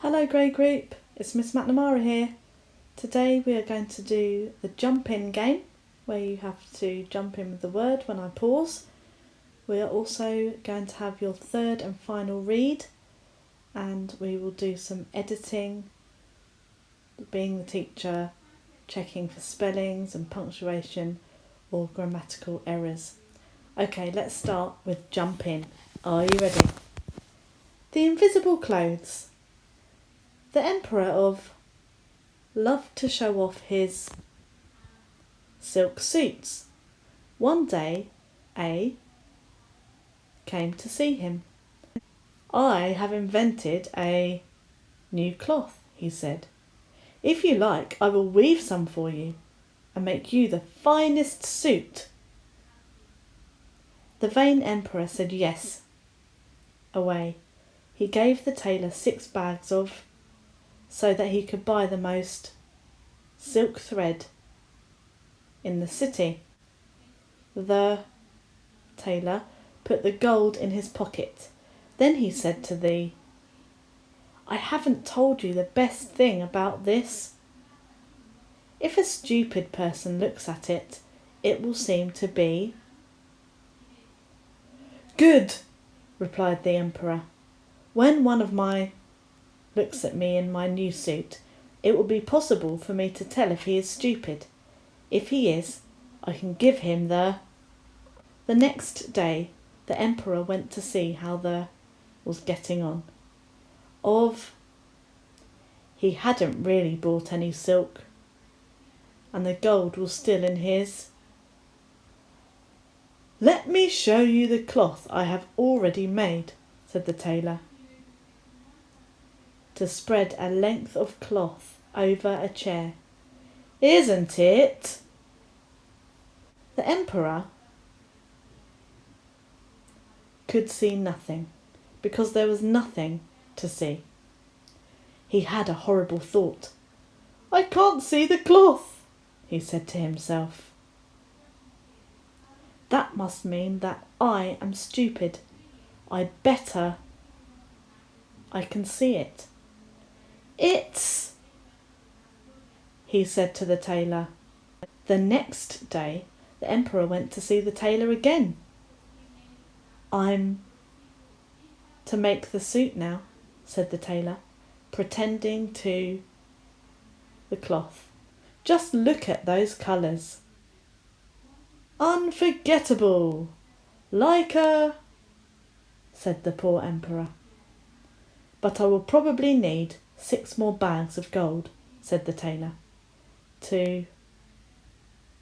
Hello Grey Group, it's Miss McNamara here. Today we are going to do the jump in game where you have to jump in with the word when I pause. We are also going to have your third and final read and we will do some editing, being the teacher, checking for spellings and punctuation or grammatical errors. Okay, let's start with jump in. Are you ready? The invisible clothes. The Emperor of loved to show off his silk suits. One day, A came to see him. I have invented a new cloth, he said. If you like, I will weave some for you and make you the finest suit. The vain Emperor said yes. Away. He gave the tailor 6 bags of so that he could buy the most silk thread in the city. The tailor put the gold in his pocket. Then he said to thee, I haven't told you the best thing about this. If a stupid person looks at it, it will seem to be good, replied the Emperor. When one of my looks at me in my new suit, it will be possible for me to tell if he is stupid. If he is, I can give him the next day the Emperor went to see how the was getting on. He hadn't really bought any silk, and the gold was still in his. Let me show you the cloth I have already made, said the tailor. To spread a length of cloth over a chair. Isn't it? The Emperor could see nothing because there was nothing to see. He had a horrible thought. I can't see the cloth, he said to himself. That must mean that I am stupid. I'd better I can see it. It's, he said to the tailor. The next day, the Emperor went to see the tailor again. I'm to make the suit now, said the tailor, pretending to the cloth. Just look at those colours. Unforgettable, like a, said the poor Emperor. But I will probably need 6 more bags of gold, said the tailor, 2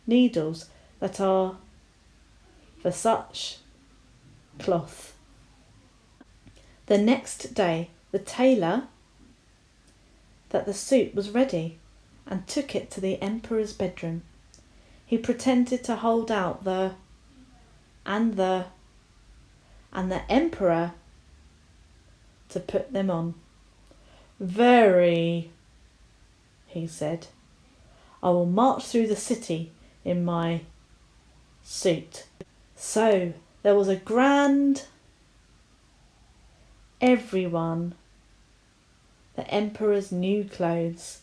needles that are for such cloth. The next day the tailor that the suit was ready and took it to the Emperor's bedroom. He pretended to hold out the Emperor to put them on. Very, he said. I will march through the city in my suit. So there was a grand everyone, the Emperor's new clothes.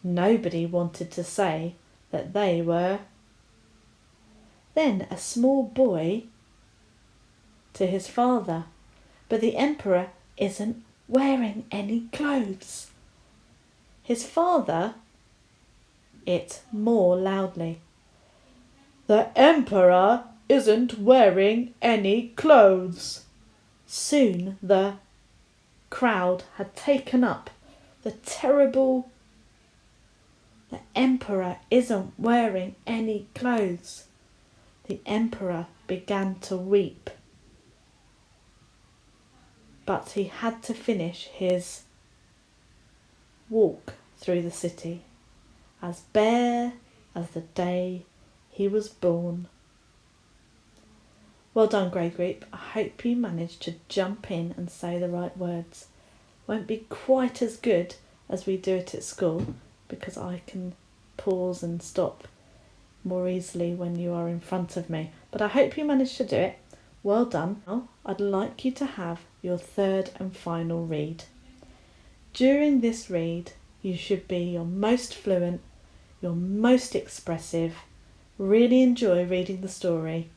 Nobody wanted to say that they were. Then a small boy to his father, but the Emperor isn't wearing any clothes. His father, it more loudly. The Emperor isn't wearing any clothes. Soon the crowd had taken up the terrible The Emperor isn't wearing any clothes. The Emperor began to weep. But he had to finish his walk through the city, as bare as the day he was born. Well done, Grey Group. I hope you managed to jump in and say the right words. Won't be quite as good as we do it at school because I can pause and stop more easily when you are in front of me. But I hope you managed to do it. Well done. Now, I'd like you to have your third and final read. During this read, you should be your most fluent, your most expressive. Really enjoy reading the story.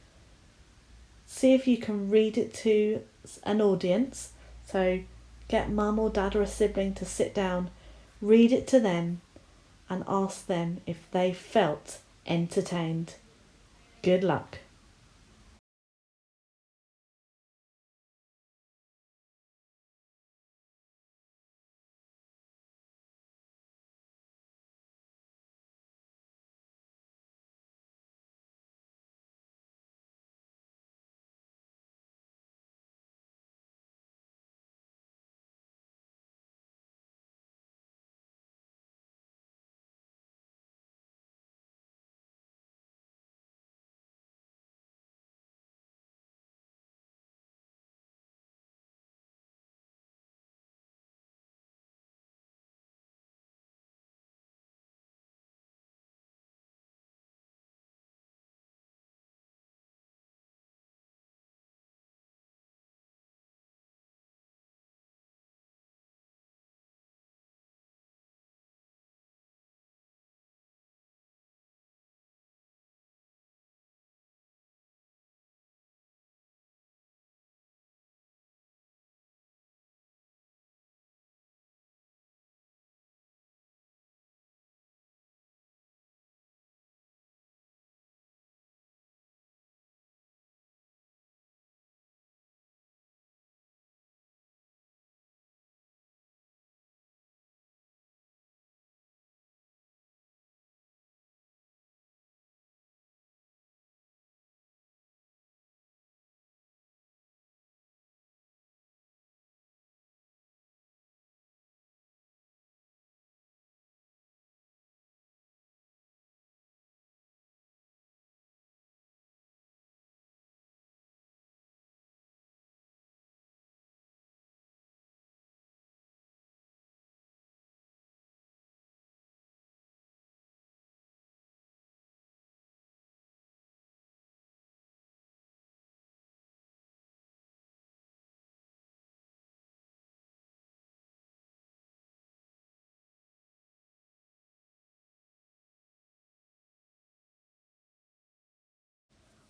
See if you can read it to an audience. So get mum or dad or a sibling to sit down, read it to them, and ask them if they felt entertained. Good luck.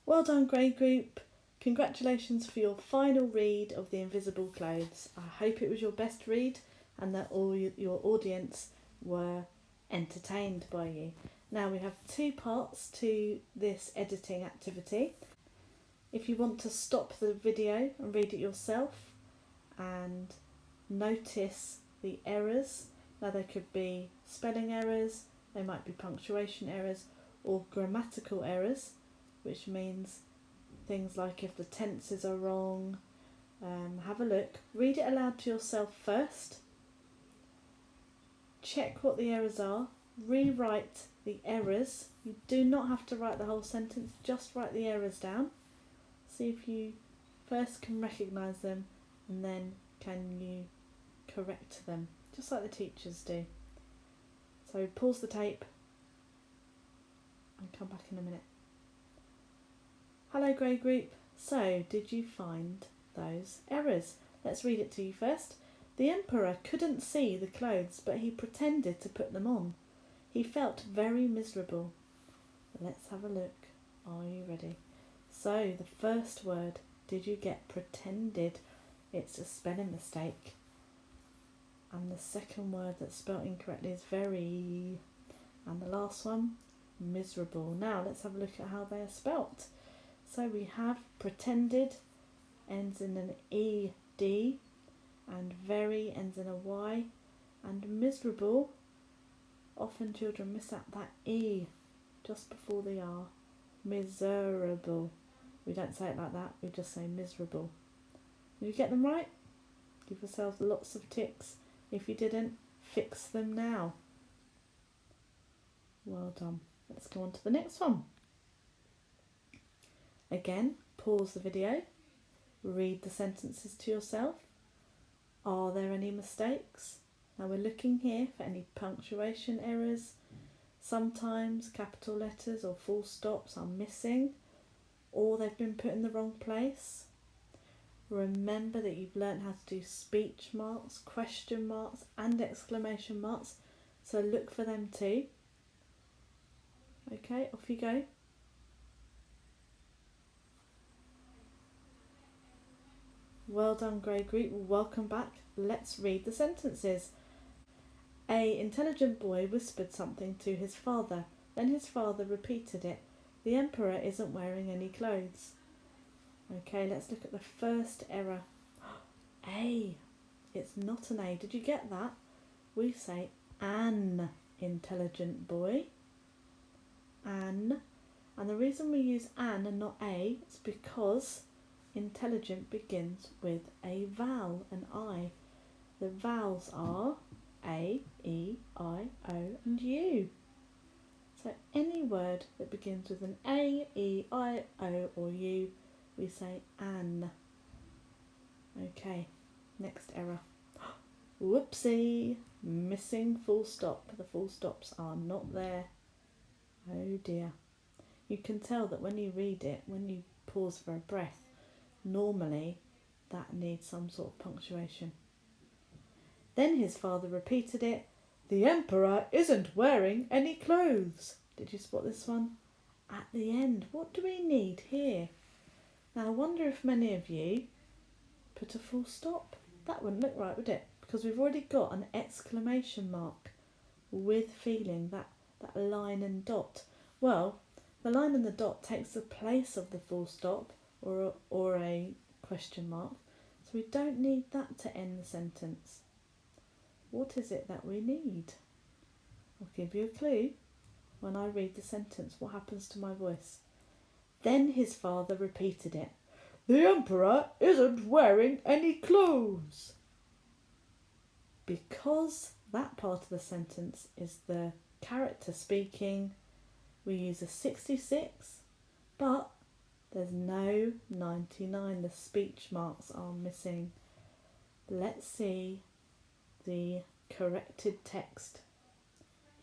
Well done, grade group. Congratulations for your final read of The Invisible Clothes. I hope it was your best read and that all your audience were entertained by you. Now we have two parts to this editing activity. If you want to stop the video and read it yourself and notice the errors, now there could be spelling errors, they might be punctuation errors or grammatical errors, which means things like if the tenses are wrong. Have a look, read it aloud to yourself first, check what the errors are, rewrite the errors. You do not have to write the whole sentence, just write the errors down. See if you first can recognise them and then can you correct them, just like the teachers do. So pause the tape and come back in a minute. Hello grade group, so did you find those errors? Let's read it to you first. The emperor couldn't see the clothes, but he pretended to put them on. He felt very miserable. Let's have a look. Are you ready? So the first word, did you get pretended? It's a spelling mistake. And the second word that's spelt incorrectly is very. And the last one, miserable. Now let's have a look at how they are spelt. So we have pretended, ends in an ED, and very ends in a Y, and miserable, often children miss out that E just before the R. Miserable. We don't say it like that, we just say miserable. Did you get them right? Give yourselves lots of ticks. If you didn't, fix them now. Well done. Let's go on to the next one. Again, pause the video, read the sentences to yourself. Are there any mistakes? Now we're looking here for any punctuation errors. Sometimes capital letters or full stops are missing or they've been put in the wrong place. Remember that you've learned how to do speech marks, question marks and exclamation marks, so look for them too. Okay, off you go. Well done, Gregory. Welcome back. Let's read the sentences. A intelligent boy whispered something to his father. Then his father repeated it. The emperor isn't wearing any clothes. Okay, let's look at the first error. A. It's not an A. Did you get that? We say an intelligent boy. An. And the reason we use an and not a is because intelligent begins with a vowel, an I. The vowels are A, E, I, O and U. So any word that begins with an A, E, I, O or U, we say an. Okay, next error. Whoopsie, missing full stop. The full stops are not there. Oh dear. You can tell that when you read it, when you pause for a breath, normally that needs some sort of punctuation. Then his father repeated it. The emperor isn't wearing any clothes. Did you spot this one? At the end. What do we need here? Now I wonder if many of you put a full stop. That wouldn't look right, would it? Because we've already got an exclamation mark with feeling, that line and dot. Well, the line and the dot takes the place of the full stop or a question mark, so we don't need that to end the sentence. What is it that we need? I'll give you a clue. When I read the sentence, what happens to my voice? Then his father repeated it. The emperor isn't wearing any clothes. Because that part of the sentence is the character speaking, we use a 66, but there's no 99. The speech marks are missing. Let's see the corrected text.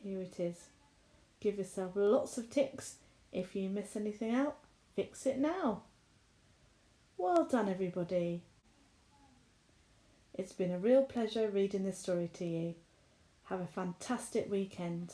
Here it is. Give yourself lots of ticks. If you miss anything out, fix it now. Well done, everybody. It's been a real pleasure reading this story to you. Have a fantastic weekend.